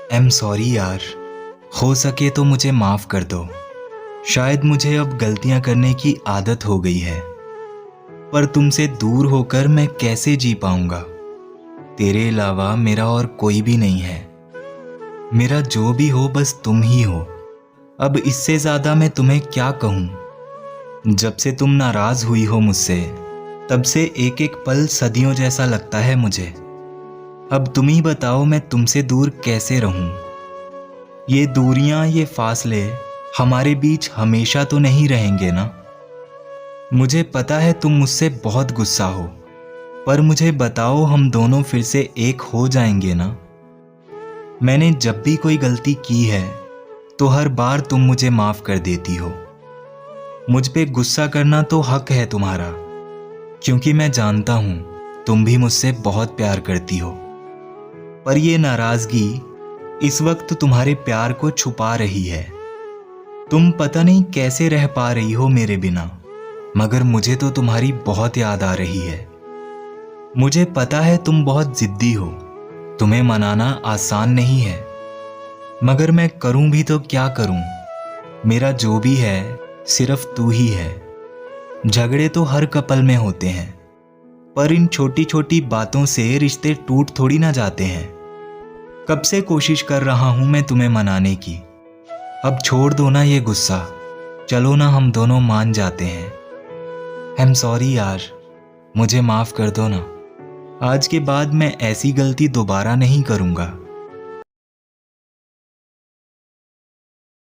Am sorry यार, हो सके तो मुझे माफ़ कर दो। शायद मुझे अब गलतियां करने की आदत हो गई है, पर तुमसे दूर होकर मैं कैसे जी पाऊंगा। तेरे अलावा मेरा और कोई भी नहीं है। मेरा जो भी हो बस तुम ही हो। अब इससे ज़्यादा मैं तुम्हें क्या कहूँ। जब से तुम नाराज़ हुई हो मुझसे, तब से एक एक पल सदियों जैसा लगता है मुझे। अब तुम ही बताओ मैं तुमसे दूर कैसे रहूं। ये दूरियां, ये फासले हमारे बीच हमेशा तो नहीं रहेंगे ना। मुझे पता है तुम मुझसे बहुत गुस्सा हो, पर मुझे बताओ हम दोनों फिर से एक हो जाएंगे ना। मैंने जब भी कोई गलती की है तो हर बार तुम मुझे माफ कर देती हो। मुझ पे गुस्सा करना तो हक है तुम्हारा, क्योंकि मैं जानता हूं तुम भी मुझसे बहुत प्यार करती हो। पर ये नाराजगी इस वक्त तुम्हारे प्यार को छुपा रही है। तुम पता नहीं कैसे रह पा रही हो मेरे बिना, मगर मुझे तो तुम्हारी बहुत याद आ रही है। मुझे पता है तुम बहुत जिद्दी हो, तुम्हें मनाना आसान नहीं है, मगर मैं करूं भी तो क्या करूं। मेरा जो भी है सिर्फ तू ही है। झगड़े तो हर कपल में होते हैं, पर इन छोटी छोटी बातों से रिश्ते टूट थोड़ी ना जाते हैं। कब से कोशिश कर रहा हूं मैं तुम्हें मनाने की। अब छोड़ दो ना ये गुस्सा, चलो ना हम दोनों मान जाते हैं। आई एम सॉरी यार, मुझे माफ कर दो ना। आज के बाद मैं ऐसी गलती दोबारा नहीं करूंगा।